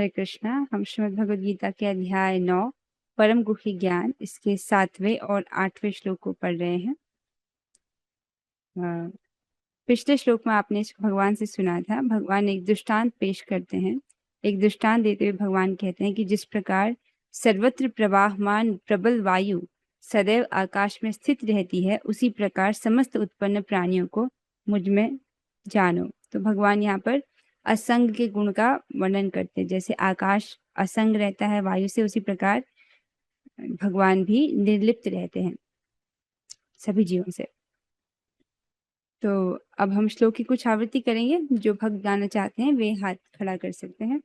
हरे कृष्णा। हम श्रीमद् भगवद गीता के अध्याय 9 परम गुह्य ज्ञान इसके 7वें और 8वें श्लोक को पढ़ रहे हैं। पिछले श्लोक में आपने भगवान से सुना था, भगवान एक दृष्टांत पेश करते हैं। एक दृष्टांत देते हुए भगवान कहते हैं कि जिस प्रकार सर्वत्र प्रवाहमान प्रबल वायु सदैव आकाश में स्थित रहती है, उसी प्रकार समस्त उत्पन्न प्राणियों को मुझ में जानो। तो भगवान यहाँ पर असंग के गुण का वर्णन करते हैं। जैसे आकाश असंग रहता है वायु से, उसी प्रकार भगवान भी निर्लिप्त रहते हैं सभी जीवों से। तो अब हम श्लोक की कुछ आवृत्ति करेंगे। जो भक्त गाना चाहते हैं वे हाथ खड़ा कर सकते हैं।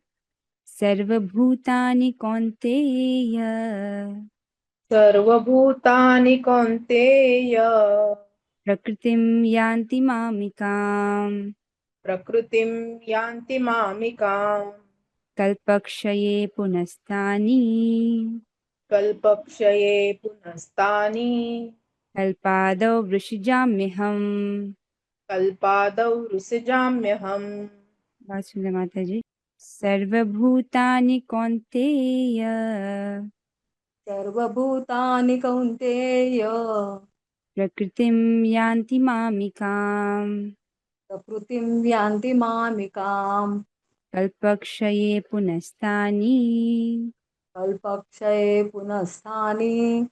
सर्वभूतानि कौन्तेय सर्वभूतानि कौन्तेय प्रकृतिं यान्ति मामिकाम् प्रकृतिं यान्ति मामिकाम् कल्पक्षये पुनस्तानि कल्पक्षये पुनस्तानि कल्पादौ वृषिजाम्यहम्। कल्पादौ रुसजाम्यहम्। बात सुन माता जी। सर्वभूतानि कौन्तेय सर्वभूतानि कौन्तेय प्रकृतिं यान्ति मामिकाम् प्रकृतिं यान्ति मामिकाम् कल्पक्षये पुनस्तानि कल्पक्षये पुनस्तानि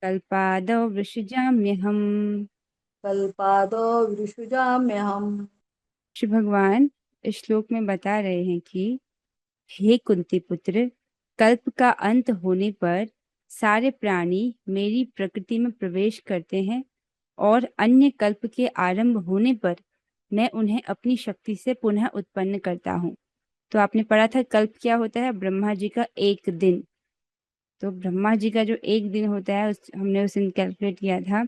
कल्पादौ वृषिजाम्यहम्। कल्पादो विसृजाम्यहम्। श्री भगवान इस श्लोक में बता रहे हैं कि हे कुंती पुत्र, कल्प का अंत होने पर सारे प्राणी मेरी प्रकृति में प्रवेश करते हैं और अन्य कल्प के आरंभ होने पर मैं उन्हें अपनी शक्ति से पुनः उत्पन्न करता हूँ। तो आपने पढ़ा था कल्प क्या होता है, ब्रह्मा जी का एक दिन। तो ब्रह्मा जी का जो एक दिन होता है हमने उस दिन कैलकुलेट किया था,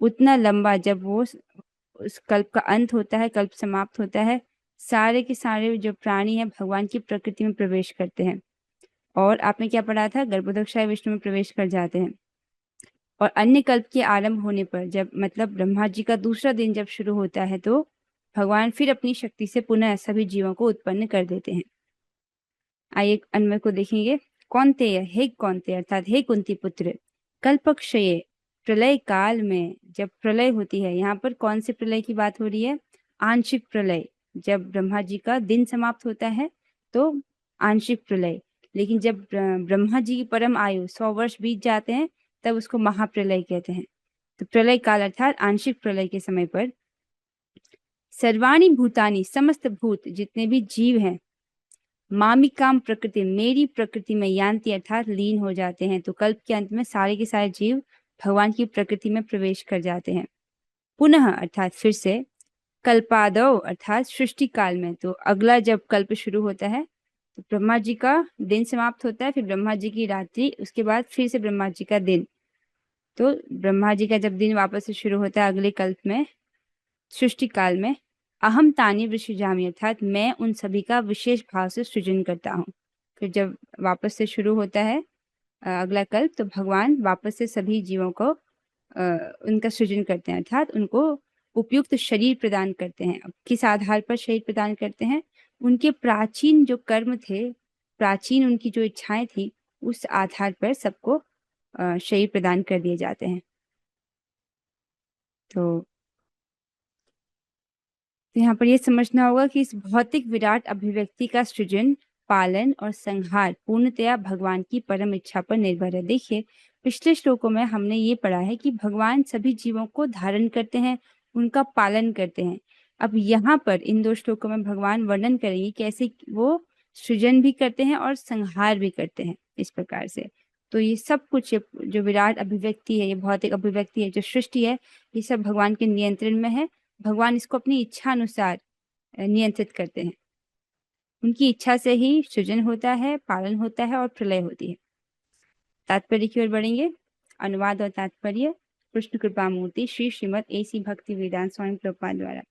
उतना लंबा जब वो उस कल्प का अंत होता है, कल्प समाप्त होता है, सारे के सारे जो प्राणी हैं भगवान की प्रकृति में प्रवेश करते हैं। और आपने क्या पढ़ा था, गर्भोदकशाही विष्णु में प्रवेश कर जाते हैं। और अन्य कल्प के आरंभ होने पर, जब मतलब ब्रह्मा जी का दूसरा दिन जब शुरू होता है, तो भगवान फिर अपनी शक्ति से पुनः सभी जीवों को उत्पन्न कर देते हैं। आइए अन्वय को देखेंगे। कौन्तेय, हे कौन्तेय अर्थात हे कुंती पुत्र, कल्पक्षये प्रलय काल में जब प्रलय होती है, यहाँ पर कौन से प्रलय की बात हो रही है, आंशिक प्रलय। जब ब्रह्मा जी का दिन समाप्त होता है तो आंशिक प्रलय, लेकिन जब ब्रह्मा जी की परम आयु 100 वर्ष बीत जाते हैं तब उसको महाप्रलय कहते हैं। तो प्रलय काल अर्थात आंशिक प्रलय के समय पर सर्वाणि भूतानि समस्त भूत जितने भी जीव हैं मामिकाम प्रकृति मेरी प्रकृति में यान्ति अर्थात लीन हो जाते हैं। तो कल्प के अंत में सारे के सारे जीव भगवान की प्रकृति में प्रवेश कर जाते हैं। पुनः अर्थात फिर से, कल्पादौ अर्थात सृष्टि काल में। तो अगला जब कल्प शुरू होता है तो ब्रह्मा जी का दिन समाप्त होता है, फिर ब्रह्मा जी की रात्रि, उसके बाद फिर से ब्रह्मा जी का दिन। तो ब्रह्मा जी का जब दिन वापस से शुरू होता है अगले कल्प में, सृष्टि काल में, अहम तानी विसृजामि अर्थात मैं उन सभी का विशेष भाव से सृजन करता हूँ। फिर जब वापस से शुरू होता है अगला कल्प, तो भगवान वापस से सभी जीवों को उनका सृजन करते हैं, अर्थात उनको उपयुक्त शरीर प्रदान करते हैं। अब किस आधार पर शरीर प्रदान करते हैं, उनके प्राचीन जो कर्म थे, प्राचीन उनकी जो इच्छाएं थी, उस आधार पर सबको शरीर प्रदान कर दिए जाते हैं। तो यहाँ पर यह समझना होगा कि इस भौतिक विराट अभिव्यक्ति का सृजन, पालन और संहार पूर्णतया भगवान की परम इच्छा पर निर्भर है। देखिए पिछले श्लोकों में हमने ये पढ़ा है कि भगवान सभी जीवों को धारण करते हैं, उनका पालन करते हैं। अब यहाँ पर इन दो श्लोकों में भगवान वर्णन करेंगे कैसे वो सृजन भी करते हैं और संहार भी करते हैं इस प्रकार से। तो ये सब कुछ जो विराट अभिव्यक्ति है, ये भौतिक अभिव्यक्ति है, जो सृष्टि है, ये सब भगवान के नियंत्रण में है। भगवान इसको अपनी इच्छा अनुसार नियंत्रित करते हैं। उनकी इच्छा से ही सृजन होता है, पालन होता है और प्रलय होती है। तात्पर्य की ओर बढ़ेंगे। अनुवाद और तात्पर्य कृष्ण कृपा मूर्ति श्री श्रीमद AC भक्ति वेदांत स्वामी प्रभुपाद द्वारा।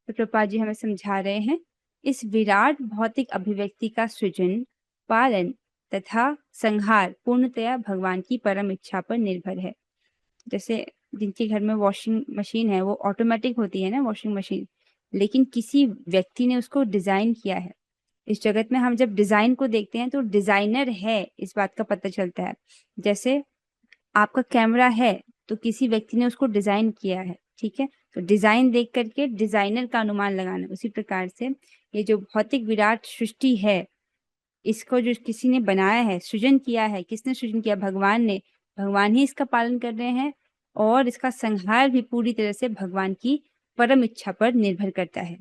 तो प्रभुपाद जी हमें समझा रहे हैं, इस विराट भौतिक अभिव्यक्ति का सृजन, पालन तथा संहार पूर्णतया भगवान की परम इच्छा पर निर्भर है। जैसे जिनके घर में वॉशिंग मशीन है वो ऑटोमेटिक होती है ना, वॉशिंग मशीन, लेकिन किसी व्यक्ति ने उसको डिजाइन किया है। इस जगत में हम जब डिजाइन को देखते हैं तो डिजाइनर है इस बात का पता चलता है। जैसे आपका कैमरा है तो किसी व्यक्ति ने उसको डिजाइन किया है, ठीक है, तो डिजाइन देख करके डिजाइनर का अनुमान लगाना। उसी प्रकार से ये जो भौतिक विराट सृष्टि है, इसको जो किसी ने बनाया है, सृजन किया है, किसने सृजन किया? भगवान ने। भगवान ही इसका पालन कर रहे हैं और इसका संहार भी पूरी तरह से भगवान की परम इच्छा पर निर्भर करता है।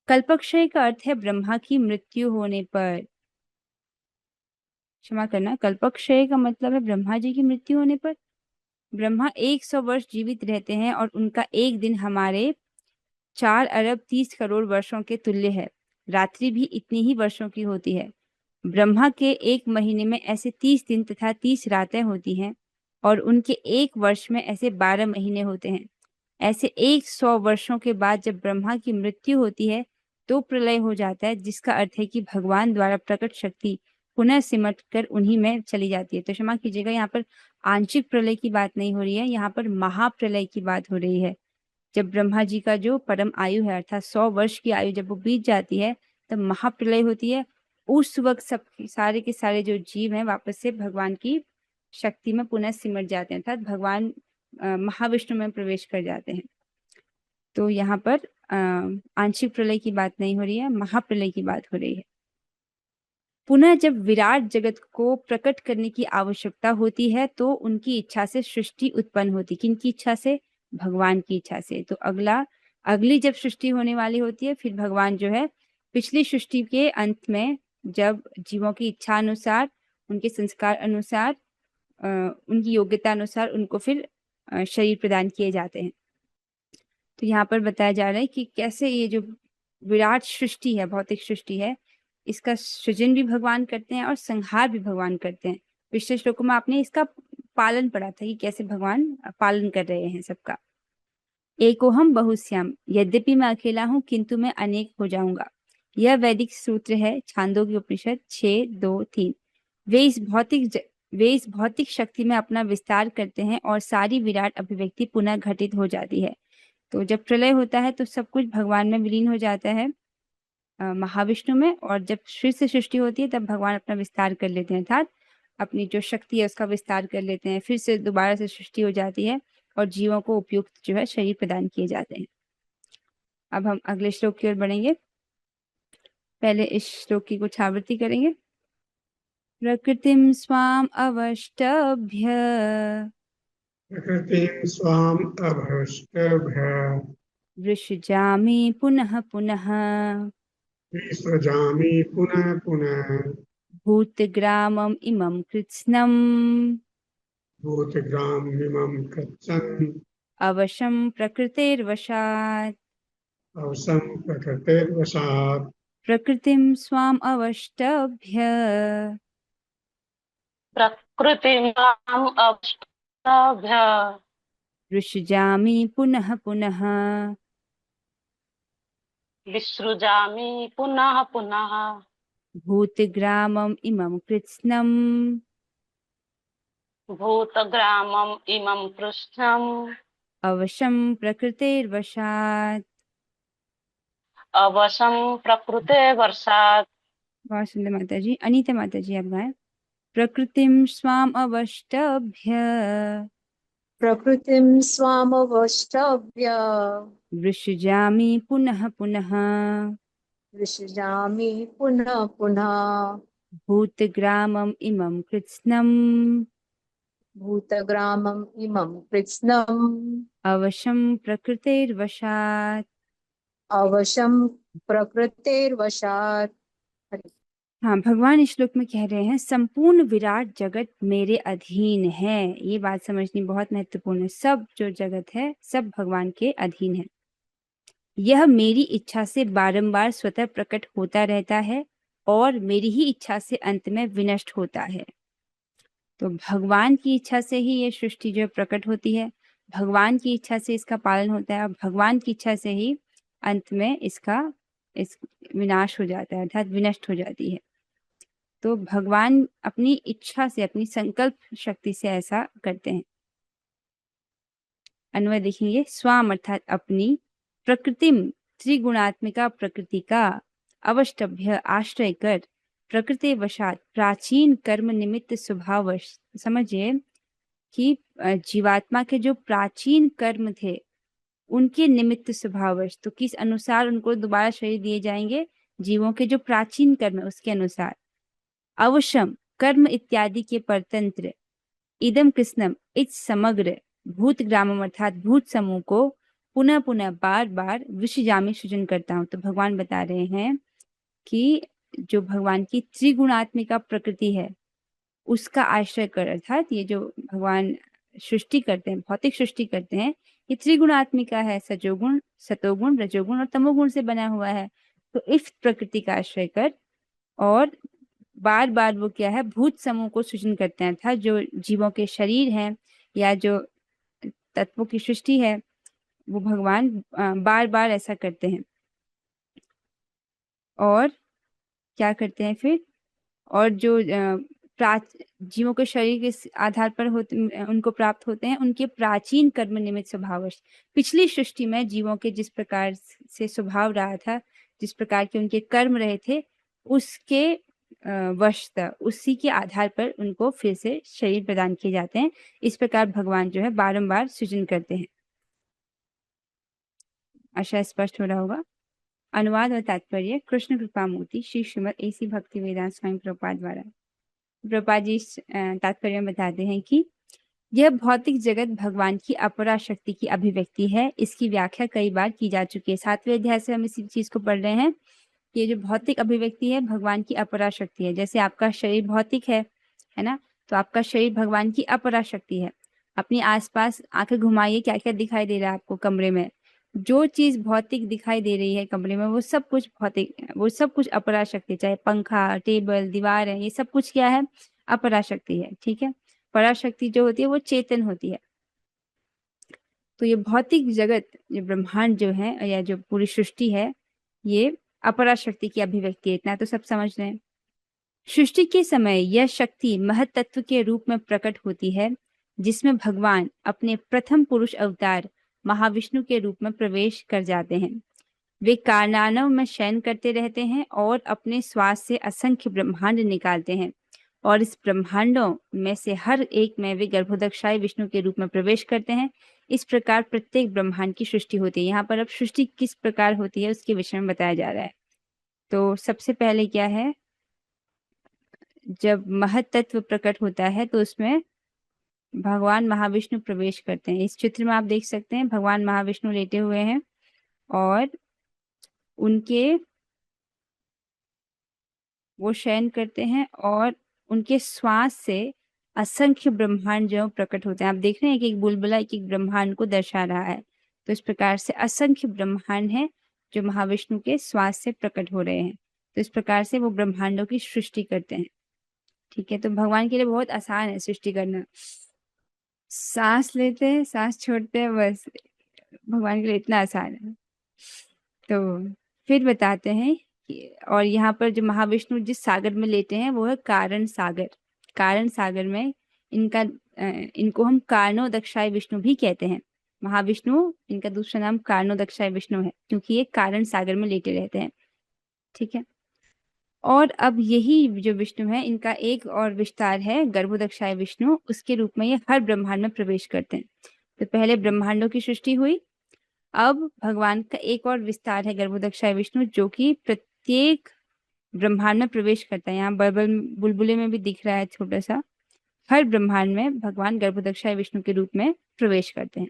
कल्पक्षय का अर्थ है ब्रह्मा की मृत्यु होने पर। क्षमा करना, कल्पक्षय का मतलब है ब्रह्मा जी की मृत्यु होने पर। ब्रह्मा 100 वर्ष जीवित रहते हैं और उनका एक दिन हमारे 4 अरब 30 करोड़ वर्षों के तुल्य है। रात्रि भी इतनी ही वर्षों की होती है। ब्रह्मा के एक महीने में ऐसे 30 दिन तथा 30 रातें होती हैं और उनके एक वर्ष में ऐसे 12 महीने होते हैं। ऐसे 100 वर्षों के बाद जब ब्रह्मा की मृत्यु होती है तो प्रलय हो जाता है, जिसका अर्थ है कि भगवान द्वारा प्रकट शक्ति पुनः सिमट कर उन्हीं में चली जाती है। तो क्षमा कीजिएगा, यहाँ पर आंशिक प्रलय की बात नहीं हो रही है, यहाँ पर महाप्रलय की बात हो रही है। जब ब्रह्मा जी का जो परम आयु है अर्थात 100 वर्ष की आयु जब वो बीत जाती है तब महाप्रलय होती है। उस वक्त सब सारे के सारे जो जीव हैं वापस से भगवान की शक्ति में पुनः सिमट जाते हैं, अर्थात भगवान महाविष्णु में प्रवेश कर जाते हैं। तो यहाँ पर आंशिक प्रलय की बात नहीं हो रही है, महाप्रलय की बात हो रही है। पुनः जब विराट जगत को प्रकट करने की आवश्यकता होती है तो उनकी इच्छा से सृष्टि उत्पन्न होती। किनकी इच्छा से? भगवान की इच्छा से। तो अगली जब सृष्टि होने वाली होती है फिर भगवान जो है पिछली सृष्टि के अंत में जब जीवों की इच्छा अनुसार, उनके संस्कार अनुसार, उनकी योग्यता अनुसार उनको फिर शरीर प्रदान किए जाते हैं। तो यहाँ पर बताया जा रहा है कि कैसे ये जो विराट सृष्टि है, भौतिक सृष्टि है, इसका सृजन भी भगवान करते हैं और संहार भी भगवान करते हैं। पिछले श्लोकों में आपने इसका पालन पढ़ा था कि कैसे भगवान पालन कर रहे हैं सबका। एकोहम बहुश्याम, यद्यपि मैं अकेला हूं किंतु मैं अनेक हो जाऊंगा। यह वैदिक सूत्र है छांदोग्य उपनिषद 6:2-3। वे इस भौतिक शक्ति में अपना विस्तार करते हैं और सारी विराट अभिव्यक्ति पुनः घटित हो जाती है। तो जब प्रलय होता है तो सब कुछ भगवान में विलीन हो जाता है, महाविष्णु में, और जब फिर से सृष्टि होती है तब भगवान अपना विस्तार कर लेते हैं, अर्थात अपनी जो शक्ति है उसका विस्तार कर लेते हैं। फिर से दोबारा से सृष्टि हो जाती है और जीवों को उपयुक्त जो है शरीर प्रदान किए जाते हैं। अब हम अगले श्लोक की ओर बढ़ेंगे। पहले इस श्लोक की कुछ आवृत्ति करेंगे। प्रकृतिम स्वाम अवष्टभ्य प्रकृतिं स्वाम् अभष्टभ्य वृषजामि पुनः पुनः विसृजामि पुनः पुनः भूतग्रामम् इमं कृत्स्नम् भूतग्राममिमं कृत्स्नम् अवशं प्रकृतेर्वशात्। अवसं प्रकृतेर्वशात् प्रकृतिं स्वाम् अवष्टभ्य प्रकृतिमाम् अवष्टभ्य वृषजामि पुनः पुनः विसृजामि पुनः पुनः भूतग्रामम् इमं कृत्स्नम् भूतग्रामम् इमं कृष्णम् अवशं प्रकृतेर्वशात्। अवशं प्रकृते वर्षात्। बहुत सुंदर माता जी। अनीता माता जी आप गाएं। प्रकृतिं स्वाम् अवष्टभ्य प्रकृतिं स्वामवष्टभ्य वृषजामि पुनः पुनः विसृजामि पुनः पुनः भूतग्रामम् इमं कृत्स्नम् भूतग्रामम् इमं कृत्स्नम् अवशं प्रकृतेर्वशात्। अवशं प्रकृतेर्वशात्। हाँ, भगवान इस श्लोक में कह रहे हैं संपूर्ण विराट जगत मेरे अधीन है। ये बात समझनी बहुत महत्वपूर्ण है। सब जो जगत है सब भगवान के अधीन है। यह मेरी इच्छा से बारंबार स्वतः प्रकट होता रहता है और मेरी ही इच्छा से अंत में विनष्ट होता है। तो भगवान की इच्छा से ही ये सृष्टि जो प्रकट होती है, भगवान की इच्छा से इसका पालन होता है और भगवान की इच्छा से ही अंत में इसका विनाश हो जाता है, अर्थात विनष्ट हो जाती है। तो भगवान अपनी इच्छा से, अपनी संकल्प शक्ति से ऐसा करते हैं। अन्वय देखेंगे। स्वाम अर्थात अपनी, प्रकृतिम त्रिगुणात्मिका प्रकृति का, अवष्टभ्य आश्रय कर प्रकृति वशात प्राचीन कर्म निमित्त स्वभावश। समझिए कि जीवात्मा के जो प्राचीन कर्म थे उनके निमित्त स्वभावश, तो किस अनुसार उनको दोबारा शरीर दिए जाएंगे, जीवों के जो प्राचीन कर्म है उसके अनुसार। अवश्यम कर्म इत्यादि के परतंत्र, इदम कृष्णम इस समग्र भूत ग्रामम अर्थात भूत समूह को पुनः पुनः बार बार विषजामी सृजन करता हूं। तो भगवान बता रहे हैं कि जो भगवान की त्रिगुणात्मिका प्रकृति है उसका आश्रय कर, अर्थात ये जो भगवान सृष्टि करते हैं, भौतिक सृष्टि करते हैं, ये त्रिगुणात्मिका है, सजोगुण, सतोगुण, रजोगुण और तमोगुण से बना हुआ है। तो इस प्रकृति का आश्रय कर और बार बार वो क्या है, भूत समूह को सृजन करते हैं, अर्थात जो जीवों के शरीर हैं या जो तत्वों की सृष्टि है वो भगवान बार बार ऐसा करते हैं। और क्या करते हैं फिर, और जो जीवों के शरीर के आधार पर होते उनको प्राप्त होते हैं उनके प्राचीन कर्म निमित्त स्वभावश। पिछली सृष्टि में जीवों के जिस प्रकार से स्वभाव रहा था, जिस प्रकार के उनके कर्म रहे थे, उसके वशतः उसी के आधार पर उनको फिर से शरीर प्रदान किए जाते हैं। इस प्रकार भगवान जो है बारंबार सृजन करते हैं। आशा स्पष्ट हो रहा होगा। अनुवाद और तात्पर्य। कृष्ण कृपा मूर्ति श्री श्रीमद एसी भक्ति वेदांत स्वामी प्रभुपाद द्वारा। प्रभुपाद जी तात्पर्य में बताते हैं कि यह भौतिक जगत भगवान की अपरा शक्ति की अभिव्यक्ति है। इसकी व्याख्या कई बार की जा चुकी है। 7वें अध्याय से हम इसी चीज को पढ़ रहे हैं कि ये जो भौतिक अभिव्यक्ति है भगवान की अपरा शक्ति है। जैसे आपका शरीर भौतिक है ना, तो आपका शरीर भगवान की अपरा शक्ति है। अपनी आसपास आंखें घुमाइए, क्या क्या दिखाई दे रहा है आपको कमरे में। जो चीज भौतिक दिखाई दे रही है कमरे में वो सब कुछ भौतिक, वो सब कुछ अपरा शक्ति, चाहे पंखा, टेबल, दीवार है, ये सब कुछ क्या है, अपरा शक्ति है। ठीक है, पराशक्ति जो होती है वो चेतन होती है। तो ये भौतिक जगत, ये ब्रह्मांड जो है या जो पूरी सृष्टि है, ये अपरा शक्ति की अभिव्यक्ति है। इतना तो सब समझ रहे हैं। सृष्टि के समय यह शक्ति महत तत्व के रूप में प्रकट होती है, जिसमें भगवान अपने प्रथम पुरुष अवतार महाविष्णु के रूप में प्रवेश कर जाते हैं। वे कारणानव में शयन करते रहते हैं और अपने श्वास से असंख्य ब्रह्मांड निकालते हैं, और इस ब्रह्मांडों में से हर एक में वे गर्भोदकशायी विष्णु के रूप में प्रवेश करते हैं। इस प्रकार प्रत्येक ब्रह्मांड की सृष्टि होती है। यहाँ पर अब सृष्टि किस प्रकार होती है उसके विषय में बताया जा रहा है। तो सबसे पहले क्या है, जब महत तत्व प्रकट होता है तो उसमें भगवान महाविष्णु प्रवेश करते हैं। इस चित्र में आप देख सकते हैं भगवान महाविष्णु लेटे हुए हैं और उनके वो शयन करते हैं और उनके श्वास से असंख्य ब्रह्मांड जो प्रकट होते हैं। आप देख रहे हैं कि एक बुलबुला एक एक ब्रह्मांड को दर्शा रहा है। तो इस प्रकार से असंख्य ब्रह्मांड है जो महाविष्णु के श्वास से प्रकट हो रहे हैं। तो इस प्रकार से वो ब्रह्मांडों की सृष्टि करते हैं। ठीक है, तो भगवान के लिए बहुत आसान है सृष्टि करना। सांस लेते हैं, सांस छोड़ते हैं, बस भगवान के लिए इतना आसान है। तो फिर बताते हैं और यहाँ पर जो महाविष्णु जिस सागर में लेटे हैं वो है कारण सागर। कारण सागर में इनको हम कारणोदक्षाय विष्णु भी कहते हैं। महाविष्णु, इनका दूसरा नाम कारणोदक्षाय विष्णु है क्योंकि ये कारण सागर में लेटे रहते हैं। ठीक है, और अब यही जो विष्णु है इनका एक और विस्तार है गर्भोदक्षाय विष्णु। उसके रूप में ये हर ब्रह्मांड में प्रवेश करते हैं। तो पहले ब्रह्मांडों की सृष्टि हुई, अब भगवान का एक और विस्तार है गर्भोदक्षाय विष्णु जो कि प्रत्येक ब्रह्मांड में प्रवेश करता है। यहाँ बुलबुले में भी दिख रहा है छोटा सा। हर ब्रह्मांड में भगवान गर्भोदक्षाय विष्णु के रूप में प्रवेश करते हैं।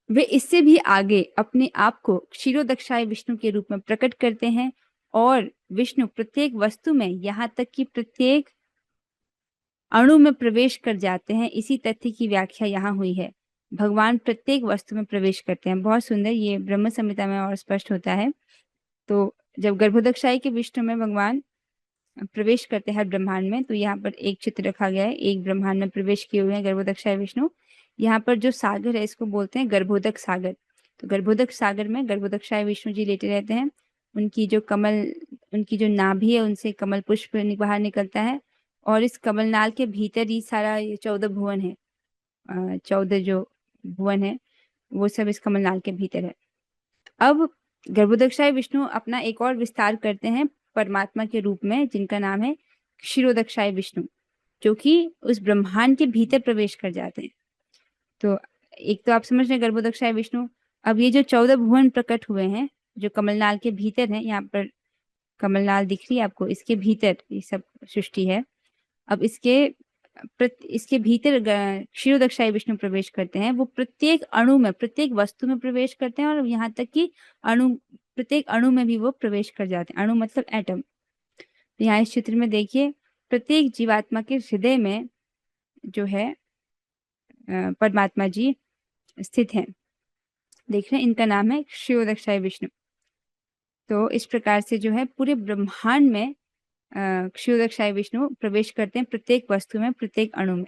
वे इससे भी आगे अपने आप को क्षीरोदक्षाय विष्णु के रूप में प्रकट करते हैं और विष्णु प्रत्येक वस्तु में, यहाँ तक कि प्रत्येक अणु में प्रवेश कर जाते हैं। इसी तथ्य की व्याख्या यहाँ हुई है। भगवान प्रत्येक वस्तु में प्रवेश करते हैं। बहुत सुंदर, ये ब्रह्म संहिता में और स्पष्ट होता है। तो जब गर्भोदक्षाय के विष्णु में भगवान प्रवेश करते हैं हर ब्रह्मांड में, तो यहाँ पर एक चित्र रखा गया है। एक ब्रह्मांड में प्रवेश किए हुए हैं गर्भोदक्षाय विष्णु। यहाँ पर जो सागर है इसको बोलते हैं गर्भोदक सागर। तो गर्भोदक सागर में गर्भोदक्षाय विष्णु जी लेटे रहते हैं। उनकी जो नाभि है उनसे कमल पुष्प बाहर निकलता है और इस कमलनाल के भीतर ही सारा ये 14 भुवन है। 14 जो भुवन है वो सब इस कमलनाल के भीतर है। अब गर्भोदक्षाय विष्णु अपना एक और विस्तार करते हैं परमात्मा के रूप में, जिनका नाम है क्षीरोदक्षाय विष्णु, जो कि उस ब्रह्मांड के भीतर प्रवेश कर जाते हैं। तो एक तो आप समझ रहे हैं गर्भोदक्षाय विष्णु। अब ये जो 14 भुवन प्रकट हुए हैं, जो कमलनाल के भीतर है, यहाँ पर कमलनाल दिख रही है आपको, इसके भीतर ये सब सृष्टि है। अब इसके भीतर क्षीरोदक्षाय विष्णु प्रवेश करते हैं। वो प्रत्येक अणु में, प्रत्येक वस्तु में प्रवेश करते हैं, और यहाँ तक कि प्रत्येक अणु में भी वो प्रवेश कर जाते हैं। अणु मतलब एटम। यहाँ इस चित्र में देखिए, प्रत्येक जीवात्मा के हृदय में जो है परमात्मा जी स्थित हैं। देख रहे हैं, इनका नाम है क्षीरोदक्षाय विष्णु। तो इस प्रकार से जो है पूरे ब्रह्मांड में क्षीरोदक्षाय विष्णु प्रवेश करते हैं, प्रत्येक वस्तु में, प्रत्येक अणु में।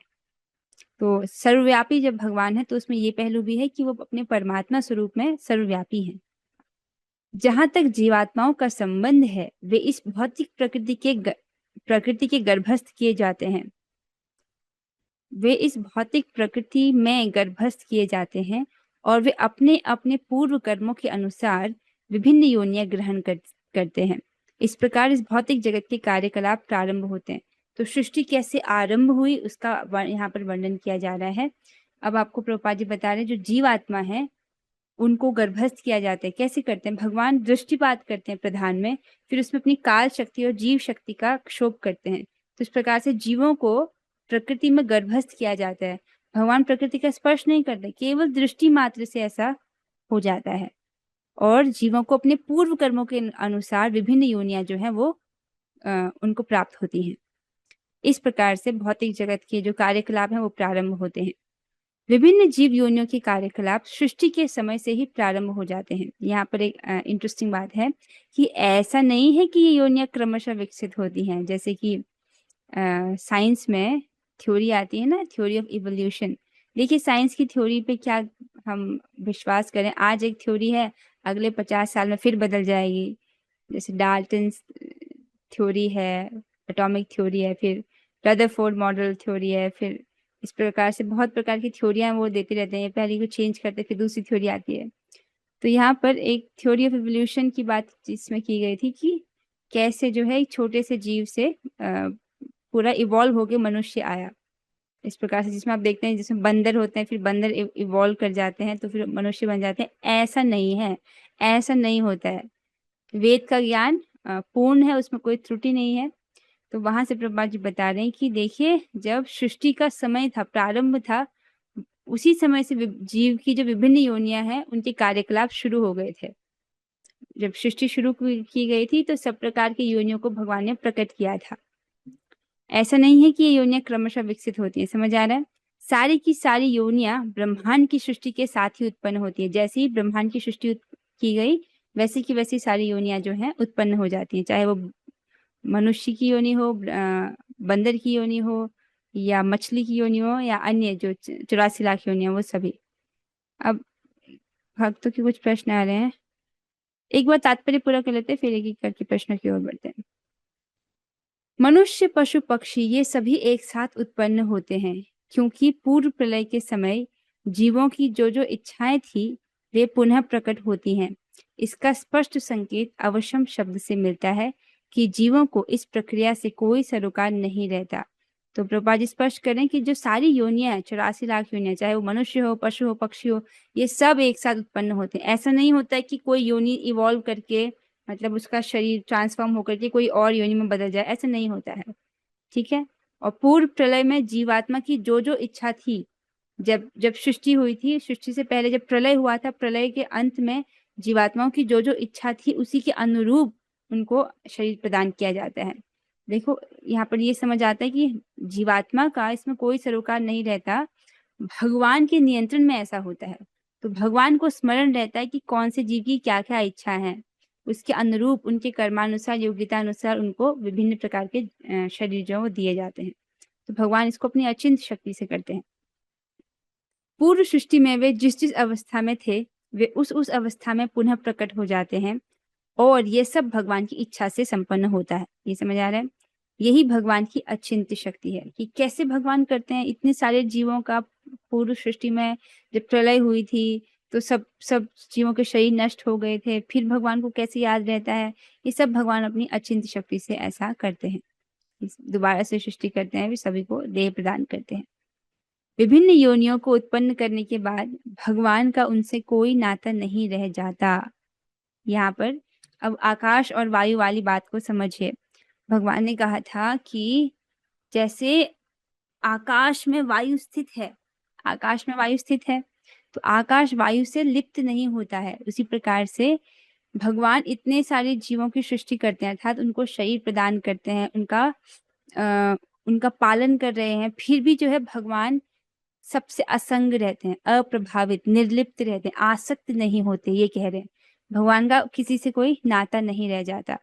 तो सर्वव्यापी जब भगवान है तो उसमें ये पहलू भी है कि वो अपने परमात्मा स्वरूप में सर्वव्यापी हैं। जहां तक जीवात्माओं का संबंध है, वे इस भौतिक प्रकृति के गर्भस्थ किए जाते हैं। वे इस भौतिक प्रकृति में गर्भस्थ किए जाते हैं, और वे अपने अपने पूर्व कर्मों के अनुसार विभिन्न योनियां ग्रहण करते हैं। इस प्रकार इस भौतिक जगत के कार्यकलाप प्रारंभ होते हैं। तो सृष्टि कैसे आरंभ हुई उसका यहाँ पर वर्णन किया जा रहा है। अब आपको प्रभुपाद जी बता रहे हैं, जो जीवात्मा है उनको गर्भस्थ किया जाता है। कैसे करते हैं? भगवान दृष्टिपात करते हैं प्रधान में, फिर उसमें अपनी काल शक्ति और जीव शक्ति का क्षोभ करते हैं। तो इस प्रकार से जीवों को प्रकृति में गर्भस्थ किया जाता है। भगवान प्रकृति का स्पर्श नहीं करते, केवल दृष्टि मात्र से ऐसा हो जाता है, और जीवों को अपने पूर्व कर्मों के अनुसार विभिन्न योनियां जो है वो उनको प्राप्त होती हैं। इस प्रकार से भौतिक जगत के जो कार्यकलाप हैं वो प्रारंभ होते हैं। विभिन्न जीव योनियों के कार्यकलाप सृष्टि के समय से ही प्रारंभ हो जाते हैं। यहाँ पर एक इंटरेस्टिंग बात है कि ऐसा नहीं है कि ये योनियां क्रमशः विकसित होती हैं। जैसे कि साइंस में थ्योरी आती है ना, थ्योरी ऑफ इवोल्यूशन। देखिए, साइंस की थ्योरी पे क्या हम विश्वास करें? आज एक थ्योरी है, अगले 50 साल में फिर बदल जाएगी। जैसे डाल्टन थ्योरी है, एटॉमिक थ्योरी है, फिर रदरफोर्ड मॉडल थ्योरी है, फिर इस प्रकार से बहुत प्रकार की थ्योरियां वो देते रहते हैं। पहले को चेंज करते फिर दूसरी थ्योरी आती है। तो यहाँ पर एक थ्योरी ऑफ इवोल्यूशन की बात जिसमें की गई थी कि कैसे जो है एक छोटे से जीव से पूरा इवॉल्व होके मनुष्य आया। इस प्रकार से जिसमें आप देखते हैं जिसमें बंदर होते हैं, फिर बंदर इवॉल्व कर जाते हैं तो फिर मनुष्य बन जाते हैं। ऐसा नहीं है, ऐसा नहीं होता है। वेद का ज्ञान पूर्ण है, उसमें कोई त्रुटि नहीं है। तो वहां से प्रभुपाद जी बता रहे हैं कि देखिए, जब सृष्टि का समय था, प्रारंभ था, उसी समय से जीव की जो विभिन्न योनियां हैं उनके कार्यकलाप शुरू हो गए थे। जब सृष्टि शुरू की गई थी तो सब प्रकार की योनियों को भगवान ने प्रकट किया था। ऐसा नहीं है कि ये योनियां क्रमशः विकसित होती है। समझ आ रहा है? सारी की सारी योनियां ब्रह्मांड की सृष्टि के साथ ही उत्पन्न होती है। जैसे ही ब्रह्मांड की सृष्टि की गई, वैसे की वैसी सारी योनियां जो हैं उत्पन्न हो जाती हैं। चाहे वो मनुष्य की योनि हो, बंदर की योनि हो, या मछली की योनि हो, या अन्य जो 84 लाख योनियां, वो सभी। अब भक्तों के कुछ प्रश्न आ रहे हैं, एक बार तात्पर्य पूरा कर लेते हैं, फिर एक एक करके प्रश्नों की ओर बढ़ते हैं। मनुष्य, पशु, पक्षी ये सभी एक साथ उत्पन्न होते हैं, क्योंकि पूर्व प्रलय के समय जीवों की जो जो इच्छाएं थी वे पुनः प्रकट होती हैं। इसका स्पष्ट संकेत अवश्यम शब्द से मिलता है कि जीवों को इस प्रक्रिया से कोई सरोकार नहीं रहता। तो प्रभुपाद जी स्पष्ट करें कि जो सारी योनियां हैं, 84 लाख योनियां, चाहे वो मनुष्य हो, पशु हो, पक्षी हो, ये सब एक साथ उत्पन्न होते हैं। ऐसा नहीं होता है कि कोई योनि इवॉल्व करके, मतलब उसका शरीर ट्रांसफॉर्म होकर के कोई और योनि में बदल जाए, ऐसा नहीं होता है। ठीक है? और पूर्व प्रलय में जीवात्मा की जो जो इच्छा थी, जब सृष्टि हुई थी, सृष्टि से पहले जब प्रलय हुआ था, प्रलय के अंत में जीवात्माओं की जो जो इच्छा थी उसी के अनुरूप उनको शरीर प्रदान किया जाता है। देखो, यहाँ पर ये समझ आता है कि जीवात्मा का इसमें कोई सरोकार नहीं रहता, भगवान के नियंत्रण में ऐसा होता है। तो भगवान को स्मरण रहता है कि कौन से जीव की क्या क्या इच्छा है, उसके अनुरूप, उनके कर्मानुसार, योग्यता अनुसार उनको विभिन्न प्रकार के शरीर जो दिए जाते हैं। तो भगवान इसको अपनी अचिंत शक्ति से करते हैं। पूर्व सृष्टि में वे जिस जिस अवस्था में थे, वे उस अवस्था में पुनः प्रकट हो जाते हैं, और ये सब भगवान की इच्छा से संपन्न होता है। ये समझ आ रहा है? यही भगवान की अचिंत्य शक्ति है कि कैसे भगवान करते हैं। इतने सारे जीवों का पूर्व सृष्टि में जब प्रलय हुई थी, तो सब सब जीवों के शरीर नष्ट हो गए थे, फिर भगवान को कैसे याद रहता है? ये सब भगवान अपनी अचिंत्य शक्ति से ऐसा करते हैं। दोबारा से सृष्टि करते हैं, फिर सभी को देह प्रदान करते हैं। विभिन्न योनियों को उत्पन्न करने के बाद भगवान का उनसे कोई नाता नहीं रह जाता। यहाँ पर अब आकाश और वायु वाली बात को समझिए। भगवान ने कहा था कि जैसे आकाश में वायु स्थित है, आकाश में वायु स्थित है, तो आकाश वायु से लिप्त नहीं होता है। उसी प्रकार से भगवान इतने सारे जीवों की सृष्टि करते हैं, अर्थात उनको शरीर प्रदान करते हैं, उनका पालन कर रहे हैं, फिर भी जो है भगवान सबसे असंग रहते हैं, अप्रभावित, निर्लिप्त रहते हैं, आसक्त नहीं होते। ये कह रहे हैं भगवान का किसी से कोई नाता नहीं रह जाता।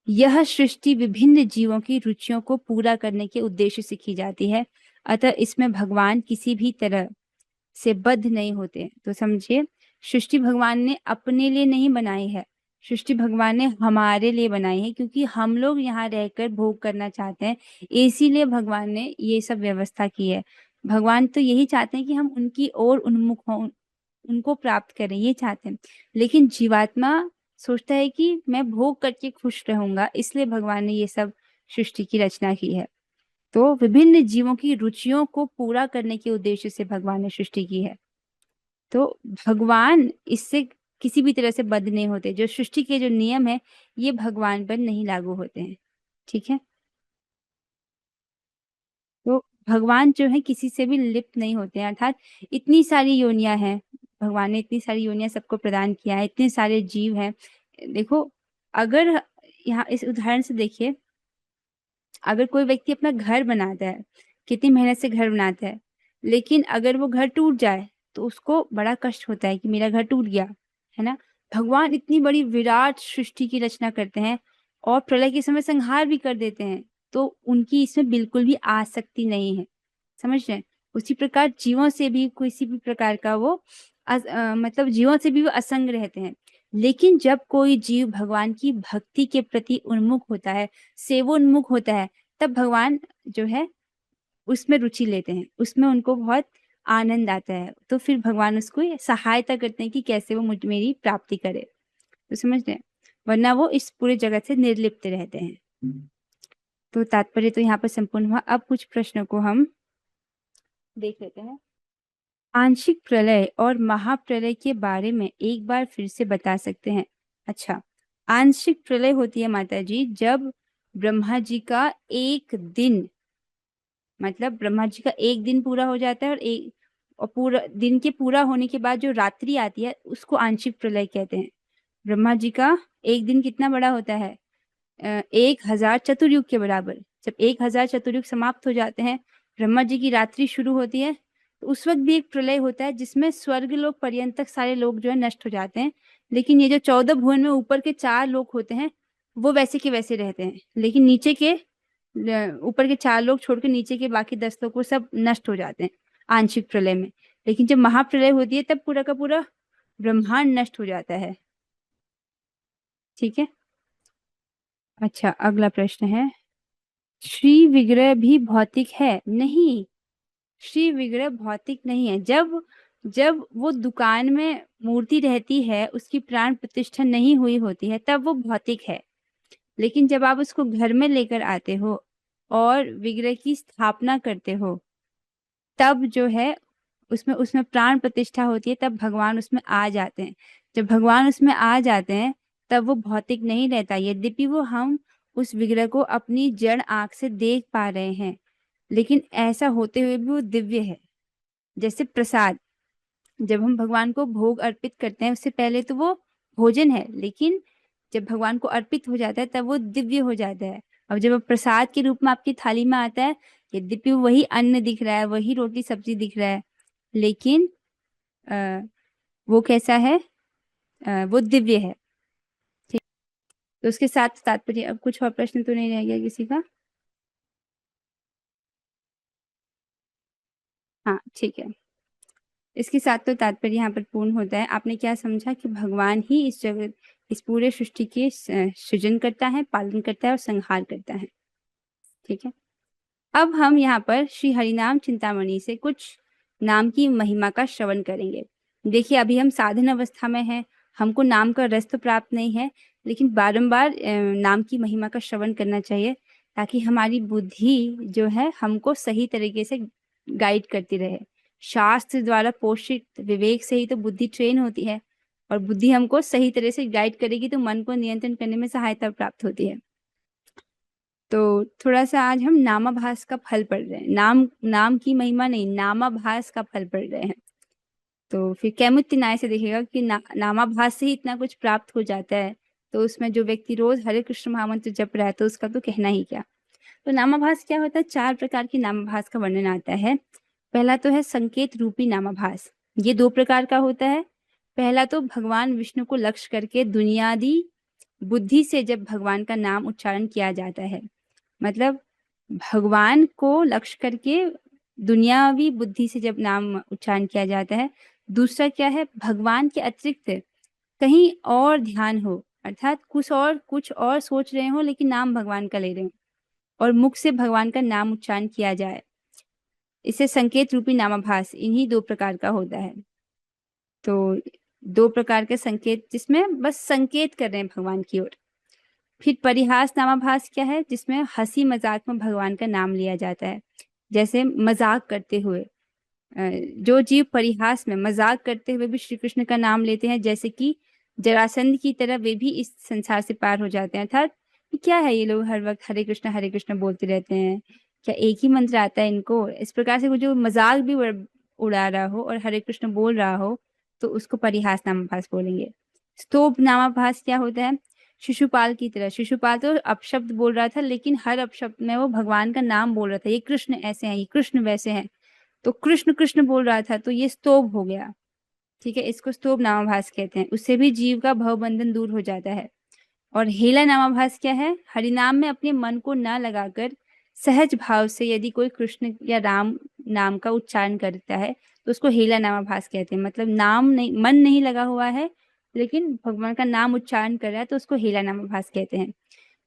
यह सृष्टि विभिन्न जीवों की रुचियों को पूरा करने के उद्देश्य से की जाती है, अतः इसमें भगवान किसी भी तरह से बद्ध नहीं होते। तो समझिए, सृष्टि भगवान ने अपने लिए नहीं बनाई है, सृष्टि भगवान ने हमारे लिए बनाई है, क्योंकि हम लोग यहाँ रहकर भोग करना चाहते हैं, इसीलिए भगवान ने ये सब व्यवस्था की है। भगवान तो यही चाहते हैं कि हम उनकी ओर उन्मुख हों, उनको प्राप्त करें, ये चाहते हैं। लेकिन जीवात्मा सोचता है कि मैं भोग करके खुश रहूंगा, इसलिए भगवान ने ये सब सृष्टि की रचना की है। तो विभिन्न जीवों की रुचियों को पूरा करने के उद्देश्य से भगवान ने सृष्टि की है। तो भगवान इससे किसी भी तरह से बद्ध नहीं होते। जो सृष्टि के जो नियम है ये भगवान पर नहीं लागू होते हैं। ठीक है, तो भगवान जो है किसी से भी लिप्त नहीं होते हैं। अर्थात इतनी सारी योनियां हैं, भगवान ने इतनी सारी योनियां सबको प्रदान किया है, इतने सारे जीव हैं। देखो, अगर यहाँ इस उदाहरण से देखिए, अगर कोई व्यक्ति अपना घर बनाता है, कितनी मेहनत से घर बनाता है, लेकिन अगर वो घर टूट जाए तो उसको बड़ा कष्ट होता है कि मेरा घर टूट गया, है ना। भगवान इतनी बड़ी विराट सृष्टि की रचना करते हैं और प्रलय के समय संहार भी कर देते हैं, तो उनकी इसमें बिल्कुल भी आसक्ति नहीं है। समझ रहे हैं? उसी प्रकार जीवों से भी किसी भी प्रकार का वो मतलब जीवों से भी वो असंग रहते हैं। लेकिन जब कोई जीव भगवान की भक्ति के प्रति उन्मुख होता है, सेवोन्मुख होता है, तब भगवान जो है उसमें रुचि लेते हैं, उसमें उनको बहुत आनंद आता है। तो फिर भगवान उसको सहायता करते हैं कि कैसे वो मेरी प्राप्ति करे। तो समझ रहे हैं? वरना वो इस पूरे जगत से निर्लिप्त रहते हैं। तो तात्पर्य तो यहाँ पर संपूर्ण हुआ। अब कुछ प्रश्नों को हम देख लेते हैं। आंशिक प्रलय और महाप्रलय के बारे में एक बार फिर से बता सकते हैं? अच्छा, आंशिक प्रलय होती है माता जी जब ब्रह्मा जी का एक दिन, मतलब ब्रह्मा जी का एक दिन पूरा हो जाता है और पूरा दिन के पूरा होने के बाद जो रात्रि आती है उसको आंशिक प्रलय कहते हैं। ब्रह्मा जी का एक दिन कितना बड़ा होता है? 1000 चतुर्युग के बराबर। जब 1000 चतुर्युग समाप्त हो जाते हैं, ब्रह्मा जी की रात्रि शुरू होती है, तो उस वक्त भी एक प्रलय होता है जिसमें स्वर्ग लोक पर्यंत तक सारे लोग जो है नष्ट हो जाते हैं। लेकिन ये जो 14 भुवन में ऊपर के 4 लोग होते हैं वो वैसे के वैसे रहते हैं, लेकिन नीचे के ऊपर के 4 लोग छोड़ के नीचे के बाकी 10 लोग वो सब नष्ट हो जाते हैं आंशिक प्रलय में। लेकिन जब महाप्रलय होती है तब पूरा का पूरा ब्रह्मांड नष्ट हो जाता है। ठीक है, अच्छा अगला प्रश्न है, श्री विग्रह भी भौतिक है? नहीं, श्री विग्रह भौतिक नहीं है। जब जब वो दुकान में मूर्ति रहती है, उसकी प्राण प्रतिष्ठा नहीं हुई होती है, तब वो भौतिक है। लेकिन जब आप उसको घर में लेकर आते हो और विग्रह की स्थापना करते हो, तब जो है उसमें उसमें प्राण प्रतिष्ठा होती है, तब भगवान उसमें आ जाते हैं। जब भगवान उसमें आ जाते हैं तब वो भौतिक नहीं रहता। यद्यपि वो हम उस विग्रह को अपनी जड़ आंख से देख पा रहे हैं, लेकिन ऐसा होते हुए भी वो दिव्य है। जैसे प्रसाद, जब हम भगवान को भोग अर्पित करते हैं उससे पहले तो वो भोजन है, लेकिन जब भगवान को अर्पित हो जाता है तब वो दिव्य हो जाता है। अब जब वो प्रसाद के रूप में आपकी थाली में आता है, यद्यपि वही अन्न दिख रहा है, वही रोटी सब्जी दिख रहा है, लेकिन वो कैसा है? वो दिव्य है। ठीक, तो उसके साथ तात्पर्य। अब कुछ और प्रश्न तो नहीं रह गया किसी का? हाँ ठीक है, इसके साथ तो तात्पर्य यहाँ पर पूर्ण होता है। आपने क्या समझा कि भगवान ही इस जगत, इस पूरे सृष्टि के सृजन करता है, पालन करता है और संहार करता है। ठीक है, अब हम यहाँ पर श्री हरिनाम चिंतामणि से कुछ नाम की महिमा का श्रवण करेंगे। देखिए अभी हम साधन अवस्था में हैं, हमको नाम का रस तो प्राप्त नहीं है, लेकिन बारंबार नाम की महिमा का श्रवण करना चाहिए ताकि हमारी बुद्धि जो है हमको सही तरीके से गाइड करती रहे। शास्त्र द्वारा पोषित विवेक से ही तो बुद्धि ट्रेन होती है, और बुद्धि हमको सही तरह से गाइड करेगी तो मन को नियंत्रण करने में सहायता प्राप्त होती है। तो थोड़ा सा आज हम नामाभास का फल पढ़ रहे हैं, नाम की महिमा नहीं, नामाभास का फल पढ़ रहे हैं। तो फिर कैमुत्य न्याय से देखिएगा कि नामाभास से ही इतना कुछ प्राप्त हो जाता है, तो उसमें जो व्यक्ति रोज हरे कृष्ण महामंत्र जप रहा है तो उसका तो कहना ही क्या। तो नामाभास क्या होता है? 4 प्रकार की नामाभास का वर्णन आता है। पहला तो है संकेत रूपी नामाभास, ये 2 प्रकार का होता है। पहला तो भगवान विष्णु को लक्ष्य करके दुनियादी बुद्धि से जब भगवान का नाम उच्चारण किया जाता है, मतलब भगवान को लक्ष्य करके दुनियावी बुद्धि से जब नाम उच्चारण किया जाता है। दूसरा क्या है? भगवान के अतिरिक्त कहीं और ध्यान हो, अर्थात कुछ और सोच रहे हो लेकिन नाम भगवान का ले रहे हो, और मुख से भगवान का नाम उच्चारण किया जाए, इसे संकेत रूपी नामाभास इन्हीं 2 प्रकार का होता है। तो 2 प्रकार के संकेत जिसमें बस संकेत कर रहे हैं भगवान की ओर। फिर परिहास नामाभास क्या है? जिसमें हंसी मजाक में भगवान का नाम लिया जाता है, जैसे मजाक करते हुए जो जीव परिहास में मजाक करते हुए भी श्री कृष्ण का नाम लेते हैं, जैसे कि जरासंध की तरह वे भी इस संसार से पार हो जाते हैं। अर्थात क्या है, ये लोग हर वक्त हरे कृष्ण बोलते रहते हैं, क्या एक ही मंत्र आता है इनको? इस प्रकार से वो जो मजाक भी उड़ा रहा हो और हरे कृष्ण बोल रहा हो तो उसको परिहास नामाभास बोलेंगे। स्तोभ नामाभास क्या होता है? शिशुपाल की तरह, शिशुपाल तो अपशब्द बोल रहा था लेकिन हर अपशब्द में वो भगवान का नाम बोल रहा था, ये कृष्ण ऐसे हैं, ये कृष्ण वैसे हैं, तो कृष्ण कृष्ण बोल रहा था, तो ये स्तोभ हो गया। ठीक है, इसको स्तोभ नामाभास कहते हैं। उससे भी जीव का भव बंधन दूर हो जाता है। और हेला नामाभास क्या है? हरिनाम में अपने मन को न लगाकर सहज भाव से यदि कोई कृष्ण या राम नाम का उच्चारण करता है तो उसको हेला नामाभास कहते हैं। मतलब नाम नहीं, मन नहीं लगा हुआ है लेकिन भगवान का नाम उच्चारण कर रहा है तो उसको हेला नामाभास कहते हैं।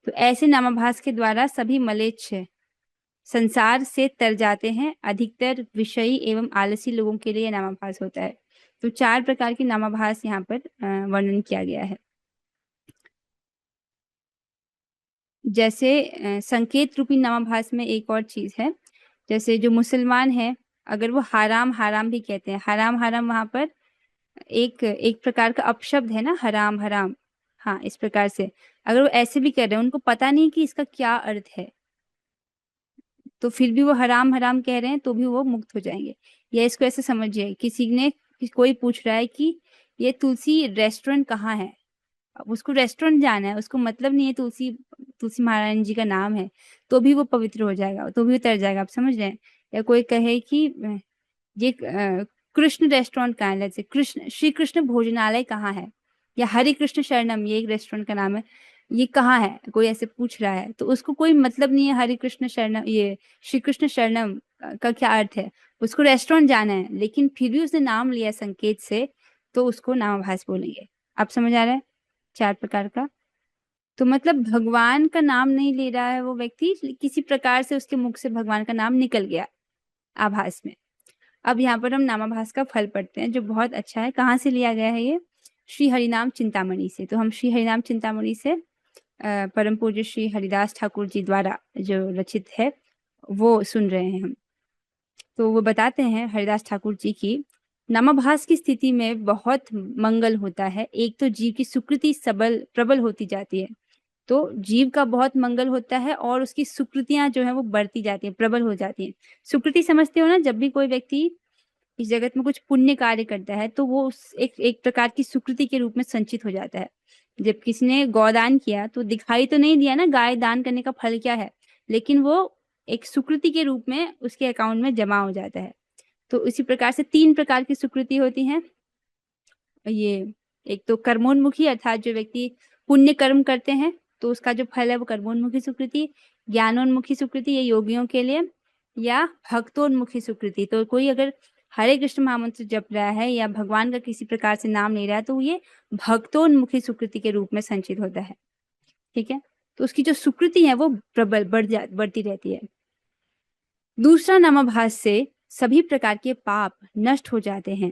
तो ऐसे नामाभास के द्वारा सभी म्लेच्छ संसार से तर जाते हैं। अधिकतर विषयी एवं आलसी लोगों के लिए नामाभास होता है। तो 4 प्रकार की नामाभास यहाँ पर वर्णन किया गया है। जैसे संकेत रूपी नामाभास में एक और चीज है, जैसे जो मुसलमान है अगर वो हराम हराम भी कहते हैं, हराम हराम वहां पर एक प्रकार का अपशब्द है ना, हराम हराम, हाँ, इस प्रकार से अगर वो ऐसे भी कर रहे हैं, उनको पता नहीं कि इसका क्या अर्थ है, तो फिर भी वो हराम हराम कह रहे हैं तो भी वो मुक्त हो जाएंगे। या इसको ऐसे समझिए, कोई पूछ रहा है कि ये तुलसी रेस्टोरेंट कहाँ है, अब उसको रेस्टोरेंट जाना है, उसको मतलब नहीं है तुलसी महारानी जी का नाम है, तो भी वो पवित्र हो जाएगा, तो भी उतर जाएगा। आप समझ रहे हैं? या कोई कहे कि ये कृष्ण रेस्टोरेंट कहाँ है, जैसे कृष्ण श्री कृष्ण भोजनालय कहाँ है, या हरे कृष्ण शरणम, ये एक रेस्टोरेंट का नाम है, ये कहाँ है, कोई ऐसे पूछ रहा है, तो उसको कोई मतलब नहीं है हरे कृष्ण शरणम, ये श्री कृष्ण शरणम का क्या अर्थ है, उसको रेस्टोरेंट जाना है, लेकिन फिर भी उसने नाम लिया संकेत से, तो उसको नामाभास बोलेंगे। आप समझ आ रहा है? 4 प्रकार का। तो मतलब भगवान का नाम नहीं ले रहा है वो व्यक्ति, किसी प्रकार से उसके मुख से भगवान का नाम निकल गया आभास में। अब यहाँ पर हम नामाभास का फल पढ़ते हैं जो बहुत अच्छा है। कहाँ से लिया गया है? ये श्री हरिनाम चिंतामणि से। तो हम श्री हरिनाम चिंतामणि से परम पूज्य श्री हरिदास ठाकुर जी द्वारा जो रचित है वो सुन रहे हैं हम। तो वो बताते हैं हरिदास ठाकुर जी की, नामाभास की स्थिति में बहुत मंगल होता है। एक तो जीव की सुकृति प्रबल होती जाती है, तो जीव का बहुत मंगल होता है और उसकी सुकृतियां जो है वो बढ़ती जाती है, प्रबल हो जाती है। सुकृति समझते हो ना? जब भी कोई व्यक्ति इस जगत में कुछ पुण्य कार्य करता है तो वो एक प्रकार की सुकृति के रूप में संचित हो जाता है। जब किसी ने गौदान किया तो दिखाई तो नहीं दिया ना गाय दान करने का फल क्या है, लेकिन वो एक सुकृति के रूप में उसके अकाउंट में जमा हो जाता है। तो इसी प्रकार से 3 प्रकार की सुकृति होती हैं। ये एक तो कर्मोन्मुखी, अर्थात जो व्यक्ति पुण्य कर्म करते हैं तो उसका जो फल है वो कर्मोन्मुखी सुकृति। ज्ञानोन्मुखी सुकृति, ये योगियों के लिए। या भक्तोन्मुखी सुकृति, तो कोई अगर हरे कृष्ण महामंत्र जप रहा है या भगवान का किसी प्रकार से नाम ले रहा है तो ये भक्तोन्मुखी सुकृति के रूप में संचित होता है। ठीक है, तो उसकी जो सुकृति है वो प्रबल बढ़ती रहती है। दूसरा, नामाभास से सभी प्रकार के पाप नष्ट हो जाते हैं।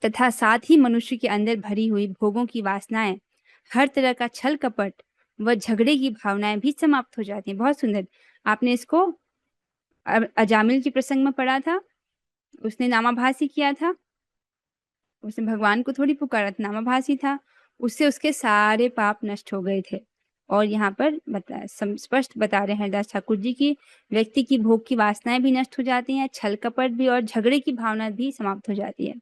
तथा साथ ही मनुष्य के अंदर भरी हुई भोगों की वासनाएं, हर तरह का छल कपट व झगड़े की भावनाएं भी समाप्त हो जाती हैं। बहुत सुंदर। आपने इसको अजामिल के प्रसंग में पढ़ा था। उसने नामाभास ही किया था, उसने भगवान को थोड़ी पुकारा था, नामाभास ही था। उससे उसके सारे पाप नष्ट हो गए थे। और यहाँ पर स्पष्ट बता रहे हैं हरिदास ठाकुर जी की व्यक्ति की भोग की वासनाएं भी नष्ट हो जाती हैं, छल कपट भी और झगड़े की भावना भी समाप्त हो जाती है।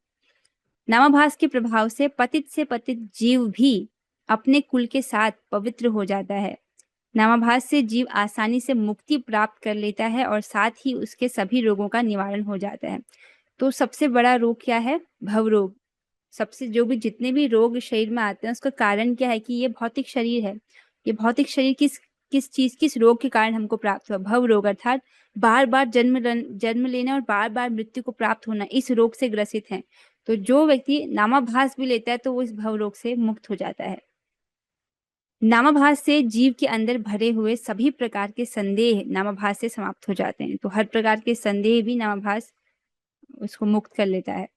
नामाभास के प्रभाव से पतित जीव भी अपने कुल के साथ पवित्र हो जाता है। नामाभास से जीव आसानी से मुक्ति प्राप्त कर लेता है और साथ ही उसके सभी रोगों का निवारण हो जाता है। तो सबसे बड़ा रोग क्या है? भव रोग। सबसे जितने भी रोग शरीर में आते हैं उसका कारण क्या है कि ये भौतिक शरीर है। ये भौतिक शरीर किस रोग के कारण हमको प्राप्त हुआ? भव रोग, अर्थात बार बार जन्म लेना और बार बार मृत्यु को प्राप्त होना, इस रोग से ग्रसित है। तो जो व्यक्ति नामाभास भी लेता है तो वो इस भव रोग से मुक्त हो जाता है। नामाभास से जीव के अंदर भरे हुए सभी प्रकार के संदेह नामाभास से समाप्त हो जाते हैं। तो हर प्रकार के संदेह भी नामाभास उसको मुक्त कर लेता है।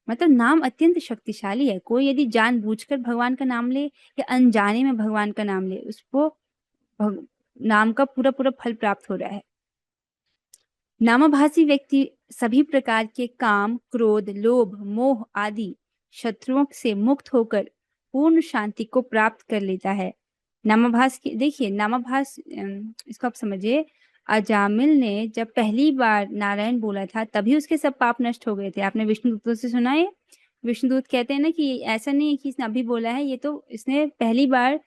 मतलब नाम अत्यंत शक्तिशाली है। कोई यदि जानबूझकर भगवान का नाम ले या अनजाने में भगवान का नाम ले, उसको नाम का पूरा पूरा फल प्राप्त हो रहा है। नामाभासी व्यक्ति सभी प्रकार के काम, क्रोध, लोभ, मोह आदि शत्रुओं से मुक्त होकर पूर्ण शांति को प्राप्त कर लेता है। नामाभास की देखिए, नामाभास इसको आप समझिए। अजामिल ने जब पहली बार नारायण बोला था तभी उसके सब पाप नष्ट हो गए थे। आपने विष्णुदूतों से सुना है? विष्णुदूत कहते हैं ना कि ऐसा नहीं है कि इसने अभी बोला है, ये तो इसने पहली बार,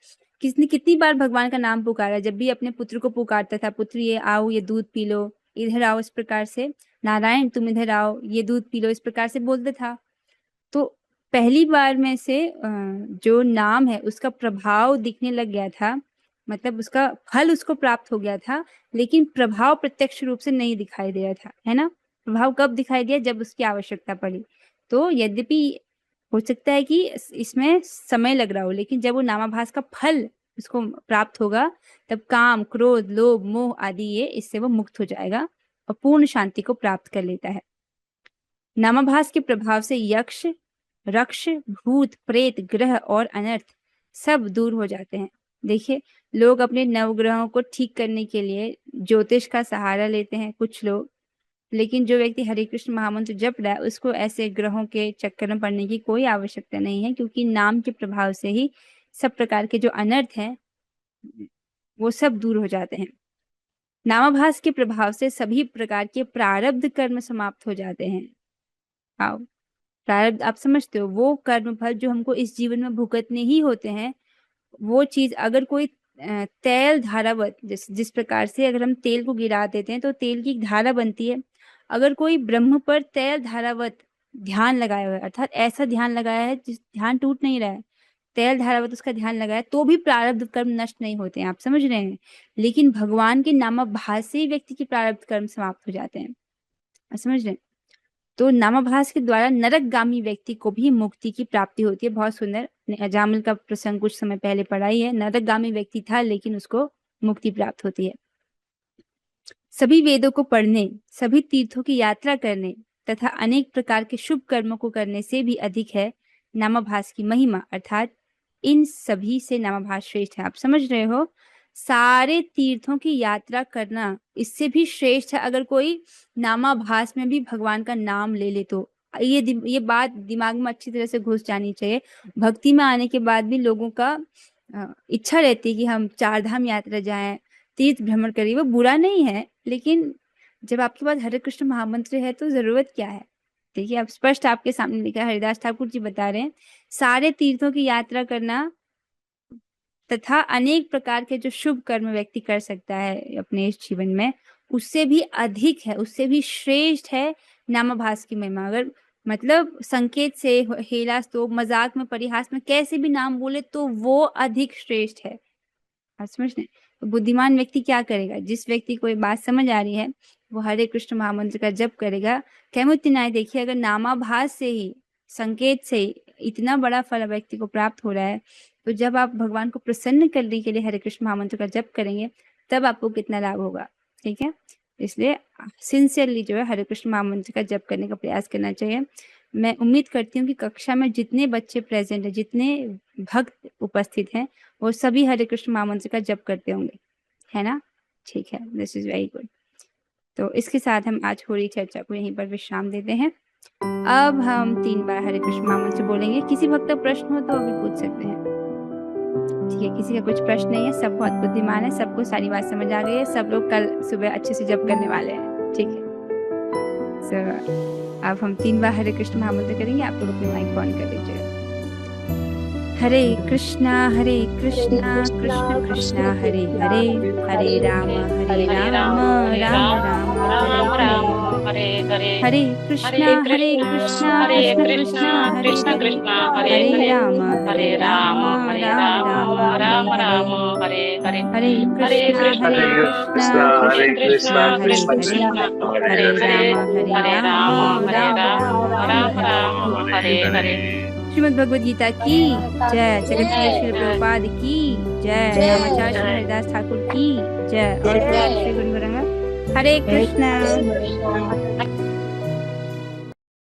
किसने कितनी बार भगवान का नाम पुकारा। जब भी अपने पुत्र को पुकारता था, पुत्र ये आओ, ये दूध पी लो, इधर आओ, इस प्रकार से, नारायण तुम इधर आओ, ये दूध पी लो, इस प्रकार से बोलता था। तो पहली बार में से जो नाम है उसका प्रभाव दिखने लग गया था, मतलब उसका फल उसको प्राप्त हो गया था, लेकिन प्रभाव प्रत्यक्ष रूप से नहीं दिखाई दे रहा था, है ना। प्रभाव कब दिखाई दिया? जब उसकी आवश्यकता पड़ी। तो यद्यपि हो सकता है कि इसमें समय लग रहा हो, लेकिन जब वो नामाभास का फल उसको प्राप्त होगा तब काम, क्रोध, लोभ, मोह आदि ये इससे वो मुक्त हो जाएगा और पूर्ण शांति को प्राप्त कर लेता है। नामाभास के प्रभाव से यक्ष, रक्ष, भूत, प्रेत, ग्रह और अनर्थ सब दूर हो जाते हैं। देखिए, लोग अपने नवग्रहों को ठीक करने के लिए ज्योतिष का सहारा लेते हैं कुछ लोग, लेकिन जो व्यक्ति हरे कृष्ण महामंत्र जप रहा है उसको ऐसे ग्रहों के चक्कर में पड़ने की कोई आवश्यकता नहीं है, क्योंकि नाम के प्रभाव से ही सब प्रकार के जो अनर्थ हैं वो सब दूर हो जाते हैं। नामाभास के प्रभाव से सभी प्रकार के प्रारब्ध कर्म समाप्त हो जाते हैं। आओ, प्रारब्ध आप समझते हो, वो कर्म फल जो हमको इस जीवन में भुगतने ही होते हैं। वो चीज अगर कोई तेल धारावत, जिस प्रकार से अगर हम तेल को गिरा देते हैं तो तेल की एक धारा बनती है, अगर कोई ब्रह्म पर तेल धारावत ध्यान लगाया हुआ है, अर्थात ऐसा ध्यान लगाया है जिस ध्यान टूट नहीं रहा है, तेल धारावत उसका ध्यान लगाया, तो भी प्रारब्ध कर्म नष्ट नहीं होते हैं। आप समझ रहे हैं? लेकिन भगवान के नामाभास से ही व्यक्ति के प्रारब्ध कर्म समाप्त हो जाते हैं। आप समझ रहे हैं? तो नामाभास के द्वारा नरकगामी व्यक्ति को भी मुक्ति की प्राप्ति होती है। बहुत सुंदर। अजामिल का प्रसंग कुछ समय पहले पढ़ा ही है। नरकगामी व्यक्ति था लेकिन उसको मुक्ति प्राप्त होती है। सभी वेदों को पढ़ने, सभी तीर्थों की यात्रा करने तथा अनेक प्रकार के शुभ कर्मों को करने से भी अधिक है नामाभास की महिमा, अर्थात इन सभी से नामाभास श्रेष्ठ है। आप समझ रहे हो? सारे तीर्थों की यात्रा करना इससे भी श्रेष्ठ है अगर कोई नामाभास में भी भगवान का नाम ले ले तो। ये बात दिमाग में अच्छी तरह से घुस जानी चाहिए। भक्ति में आने के बाद भी लोगों का इच्छा रहती है कि हम 4 धाम यात्रा जाएं, तीर्थ भ्रमण करिए, वो बुरा नहीं है, लेकिन जब आपके पास हरे कृष्ण महामंत्र है तो जरूरत क्या है? देखिए, अब स्पष्ट आपके सामने लिखा है, हरिदास ठाकुर जी बता रहे हैं, सारे तीर्थों की यात्रा करना तथा अनेक प्रकार के जो शुभ कर्म व्यक्ति कर सकता है अपने इस जीवन में, उससे भी अधिक है, उससे भी श्रेष्ठ है नामाभास की महिमा। अगर मतलब संकेत से, हेला तो, मजाक में, परिहास में कैसे भी नाम बोले तो वो अधिक श्रेष्ठ है। आप समझ रहे? तो बुद्धिमान व्यक्ति क्या करेगा? जिस व्यक्ति को ये बात समझ आ रही है वो हरे कृष्ण महामंत्र का जप करेगा। कैमुत्य देखिए, अगर नामाभास से ही, संकेत से ही इतना बड़ा फल व्यक्ति को प्राप्त हो रहा है, तो जब आप भगवान को प्रसन्न करने के लिए हरे कृष्ण महामंत्र का जप करेंगे तब आपको कितना लाभ होगा। ठीक है, इसलिए सिंसियरली जो है हरे कृष्ण महामंत्र का जप करने का प्रयास करना चाहिए। मैं उम्मीद करती हूँ कि कक्षा में जितने बच्चे प्रेजेंट हैं, जितने भक्त उपस्थित हैं, वो सभी हरे कृष्ण महामंत्र का जप करते होंगे, है ना? ठीक है, दिस इज वेरी गुड। तो इसके साथ हम आज हो रही चर्चा को यहीं पर विश्राम देते हैं। अब हम 3 बार हरे कृष्ण महामंत्र बोलेंगे। किसी वक्त का प्रश्न हो तो अभी पूछ सकते हैं। ठीक है, किसी का कुछ प्रश्न नहीं है, सब बहुत बुद्धिमान है, सबको सारी बात समझ आ गई है, सब लोग कल सुबह अच्छे से जप करने वाले हैं। ठीक है, अब हम 3 बार हरे कृष्ण महामंत्र करेंगे। आप लोग अपने माइक ऑन कर लीजिएगा। हरे कृष्णा कृष्ण कृष्ण हरे हरे, हरे राम राम राम हरे हरे हरे कृष्णा कृष्ण कृष्ण हरे हरे, हरे राम राम राम हरे हरे, हरे कृष्णा कृष्ण कृष्ण हरे राम राम हरे हरे। श्रीमद् भगवद गीता की जय, जगत गुरु श्री प्रभुपाद की जय, आचार्य श्री हरिदास ठाकुर की जय, और श्री गुरु हरे कृष्ण।